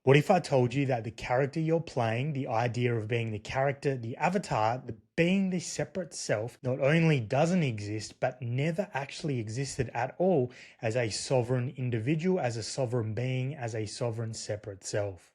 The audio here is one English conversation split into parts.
What if I told you that the character you're playing, the idea of being the character, the avatar, the being the separate self, not only doesn't exist, but never actually existed at all as a sovereign individual, as a sovereign being, as a sovereign separate self?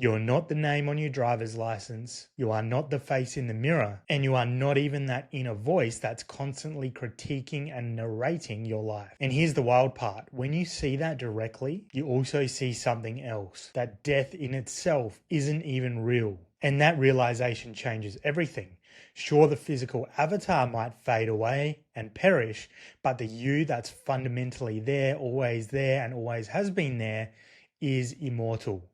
You're not the name on your driver's license. You are not the face in the mirror. And you are not even that inner voice that's constantly critiquing and narrating your life. And here's the wild part. When you see that directly, you also see something else. That death in itself isn't even real. And that realization changes everything. Sure, the physical avatar might fade away and perish, but the you that's fundamentally there, and always has been there is immortal.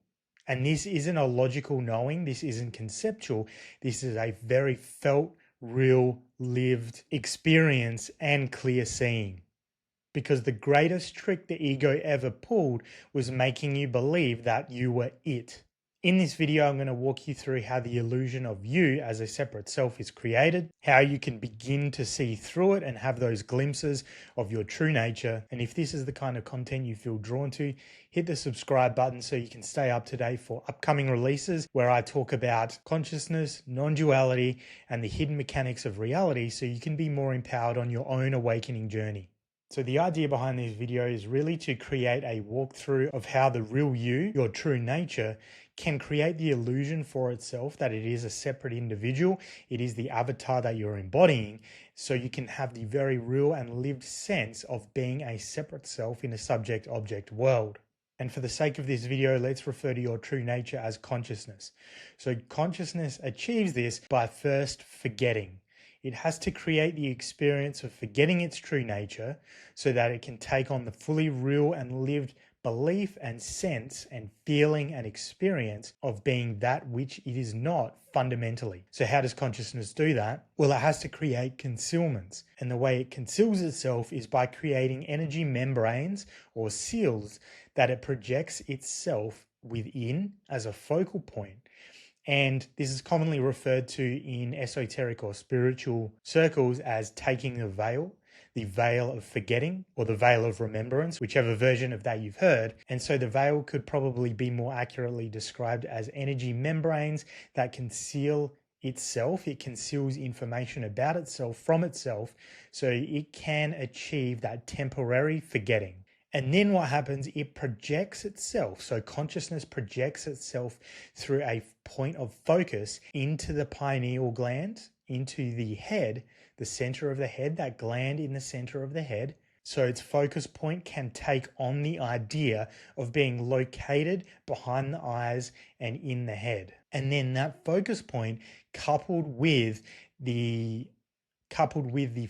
And this isn't a logical knowing. This isn't conceptual. This is a very felt, real, lived experience and clear seeing. Because the greatest trick the ego ever pulled was making you believe that you were it. In this video, I'm going to walk you through how the illusion of you as a separate self is created, how you can begin to see through it and have those glimpses of your true nature. And if this is the kind of content you feel drawn to, hit the subscribe button so you can stay up to date for upcoming releases where I talk about consciousness, non-duality, and the hidden mechanics of reality so you can be more empowered on your own awakening journey. So the idea behind this video is really to create a walkthrough of how the real you, your true nature, can create the illusion for itself that it is a separate individual. It is the avatar that you're embodying. So you can have the very real and lived sense of being a separate self in a subject-object world. And for the sake of this video, let's refer to your true nature as consciousness. So consciousness achieves this by first forgetting. It has to create the experience of forgetting its true nature so that it can take on the fully real and lived belief and sense and feeling and experience of being that which it is not fundamentally. So how does consciousness do that? Well, it has to create concealments. And the way it conceals itself is by creating energy membranes or seals that it projects itself within as a focal point. And this is commonly referred to in esoteric or spiritual circles as taking the veil of forgetting, or the veil of remembrance, whichever version of that you've heard. And so the veil could probably be more accurately described as energy membranes that conceal itself. It conceals information about itself from itself so it can achieve that temporary forgetting. And then what happens, it projects itself. So consciousness projects itself through a point of focus into the pineal gland, into the head, the center of the head, that gland in the center of the head. So its focus point can take on the idea of being located behind the eyes and in the head. And then that focus point coupled with the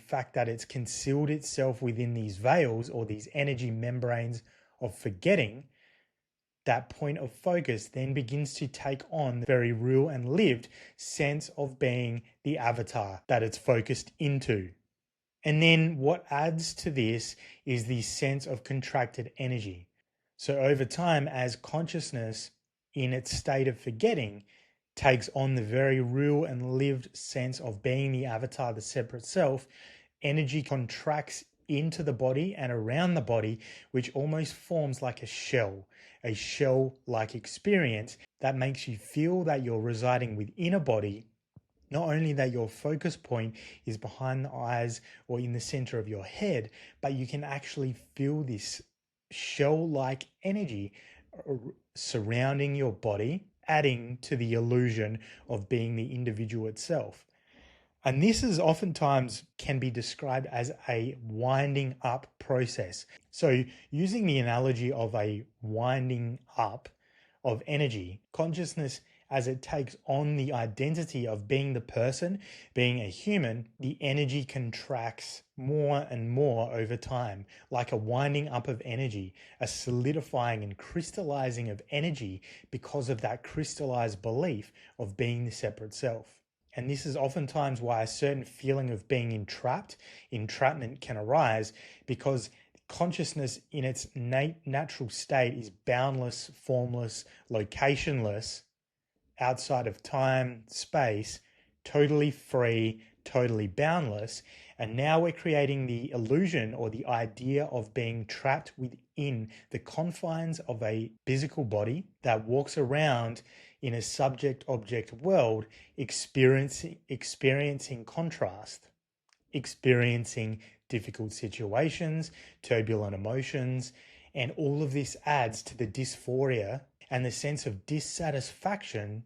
fact that it's concealed itself within these veils or these energy membranes of forgetting, that point of focus then begins to take on the very real and lived sense of being the avatar that it's focused into. And then what adds to this is the sense of contracted energy. So over time, as consciousness in its state of forgetting takes on the very real and lived sense of being the avatar, the separate self, energy contracts into the body and around the body, which almost forms like a shell-like experience that makes you feel that you're residing within a body. Not only that your focus point is behind the eyes or in the center of your head, but you can actually feel this shell-like energy surrounding your body, adding to the illusion of being the individual itself. And this is oftentimes can be described as a winding up process. So using the analogy of a winding up of energy, consciousness, as it takes on the identity of being the person, being a human, the energy contracts more and more over time, like a winding up of energy, a solidifying and crystallizing of energy because of that crystallized belief of being the separate self. And this is oftentimes why a certain feeling of being entrapment can arise, because consciousness in its natural state is boundless, formless, locationless, outside of time, space, totally free, totally boundless. And now we're creating the illusion or the idea of being trapped within the confines of a physical body that walks around in a subject-object world, experiencing contrast, experiencing difficult situations, turbulent emotions, and all of this adds to the dysphoria and the sense of dissatisfaction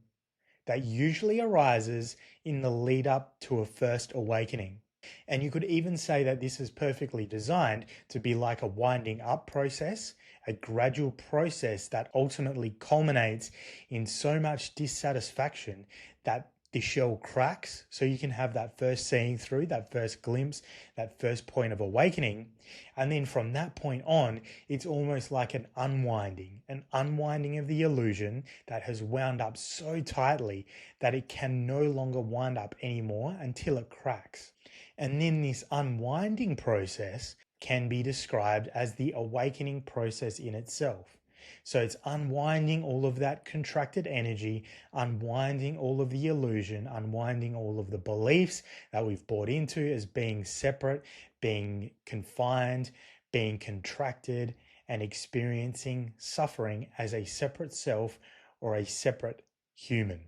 that usually arises in the lead up to a first awakening. And you could even say that this is perfectly designed to be like a winding up process, a gradual process that ultimately culminates in so much dissatisfaction that the shell cracks. So you can have that first seeing through, that first glimpse, that first point of awakening. And then from that point on, it's almost like an unwinding of the illusion that has wound up so tightly that it can no longer wind up anymore until it cracks. And then this unwinding process can be described as the awakening process in itself. So it's unwinding all of that contracted energy, unwinding all of the illusion, unwinding all of the beliefs that we've bought into as being separate, being confined, being contracted, and experiencing suffering as a separate self or a separate human.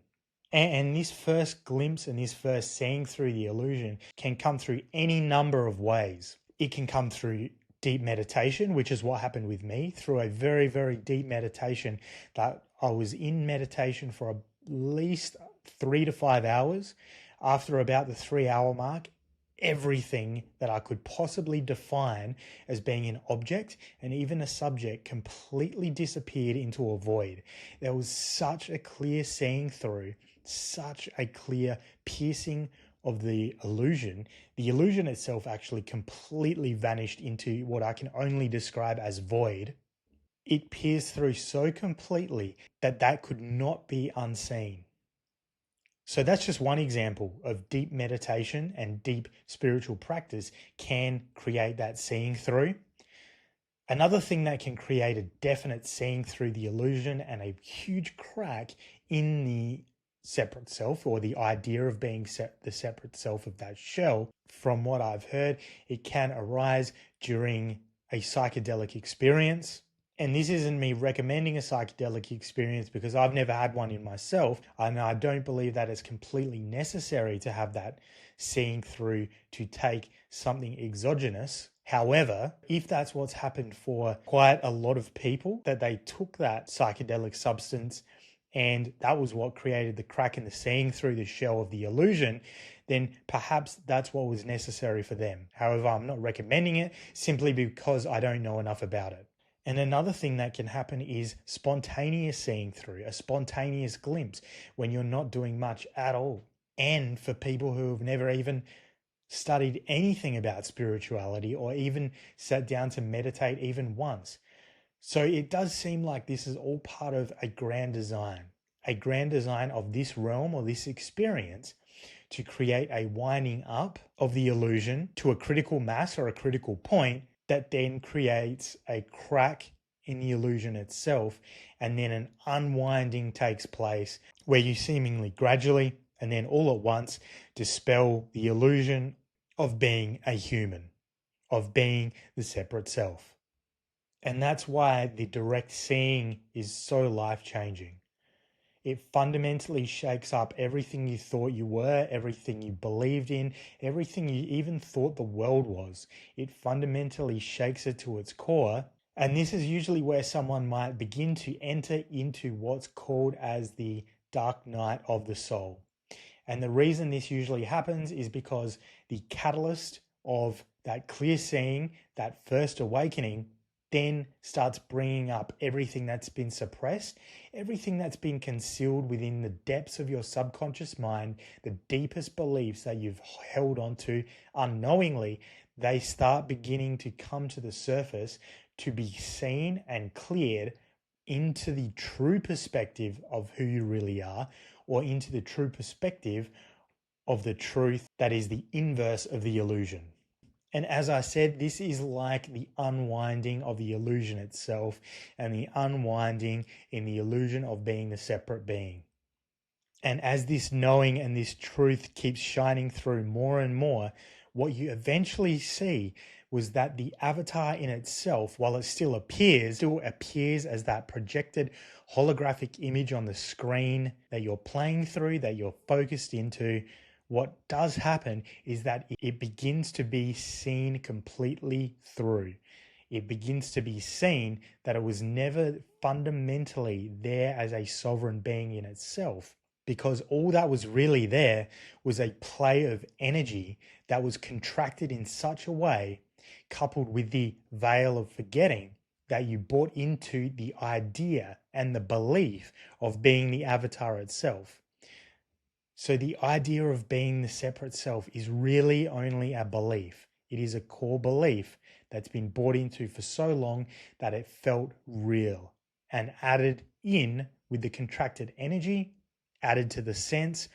And this first glimpse and this first seeing through the illusion can come through any number of ways. It can come through deep meditation, which is what happened with me, through a very, very deep meditation that I was in meditation for at least 3 to 5 hours. After about the 3-hour mark, everything that I could possibly define as being an object and even a subject completely disappeared into a void. There was such a clear seeing through, such a clear piercing of the illusion. The illusion itself actually completely vanished into what I can only describe as void. It pierced through so completely that could not be unseen. So that's just one example of deep meditation and deep spiritual practice can create that seeing through. Another thing that can create a definite seeing through the illusion and a huge crack in the separate self, or the idea of being the separate self of that shell, from what I've heard, it can arise during a psychedelic experience. And this isn't me recommending a psychedelic experience because I've never had one in myself, and I don't believe that it's completely necessary to have that seeing through to take something exogenous. However, if that's what's happened for quite a lot of people, that they took that psychedelic substance and that was what created the crack in the seeing through the shell of the illusion, then perhaps that's what was necessary for them. However, I'm not recommending it simply because I don't know enough about it. And another thing that can happen is spontaneous seeing through, a spontaneous glimpse when you're not doing much at all. And for people who have never even studied anything about spirituality or even sat down to meditate even once. So it does seem like this is all part of a grand design of this realm or this experience to create a winding up of the illusion to a critical mass or a critical point that then creates a crack in the illusion itself, and then an unwinding takes place where you seemingly gradually and then all at once dispel the illusion of being a human, of being the separate self. And that's why the direct seeing is so life-changing. It fundamentally shakes up everything you thought you were, everything you believed in, everything you even thought the world was. It fundamentally shakes it to its core. And this is usually where someone might begin to enter into what's called as the dark night of the soul. And the reason this usually happens is because the catalyst of that clear seeing, that first awakening, then starts bringing up everything that's been suppressed, everything that's been concealed within the depths of your subconscious mind, the deepest beliefs that you've held onto unknowingly. They start beginning to come to the surface to be seen and cleared into the true perspective of who you really are, or into the true perspective of the truth that is the inverse of the illusion. And as I said, this is like the unwinding of the illusion itself and the unwinding in the illusion of being the separate being. And as this knowing and this truth keeps shining through more and more, what you eventually see was that the avatar in itself, while it still appears as that projected holographic image on the screen that you're playing through, that you're focused into. What does happen is that it begins to be seen completely through. It begins to be seen that it was never fundamentally there as a sovereign being in itself, because all that was really there was a play of energy that was contracted in such a way, coupled with the veil of forgetting, that you bought into the idea and the belief of being the avatar itself. So the idea of being the separate self is really only a belief. It is a core belief that's been bought into for so long that it felt real, and added in with the contracted energy, added to the sense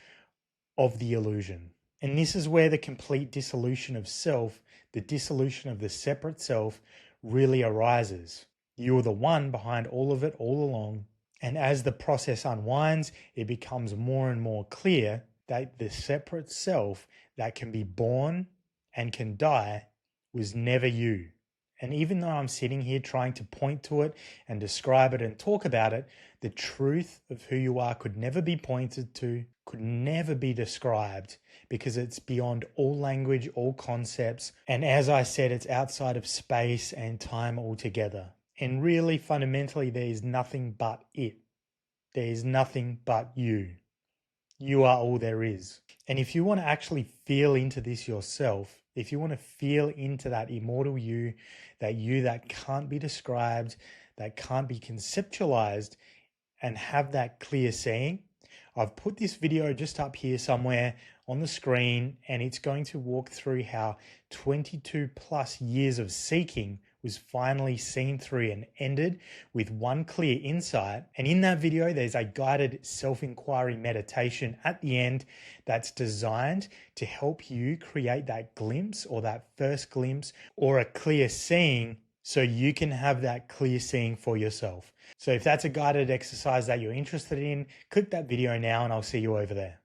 of the illusion. And this is where the complete dissolution of self, the dissolution of the separate self, really arises. You're the one behind all of it all along. And as the process unwinds, it becomes more and more clear that the separate self that can be born and can die was never you. And even though I'm sitting here trying to point to it and describe it and talk about it, the truth of who you are could never be pointed to, could never be described, because it's beyond all language, all concepts. And as I said, it's outside of space and time altogether. And really, fundamentally, there is nothing but it. There is nothing but you. You are all there is. And if you want to actually feel into this yourself, if you want to feel into that immortal you that can't be described, that can't be conceptualized, and have that clear seeing, I've put this video just up here somewhere on the screen, and it's going to walk through how 22 plus years of seeking was finally seen through and ended with one clear insight. And in that video, there's a guided self-inquiry meditation at the end that's designed to help you create that glimpse, or that first glimpse, or a clear seeing, so you can have that clear seeing for yourself. So if that's a guided exercise that you're interested in, click that video now and I'll see you over there.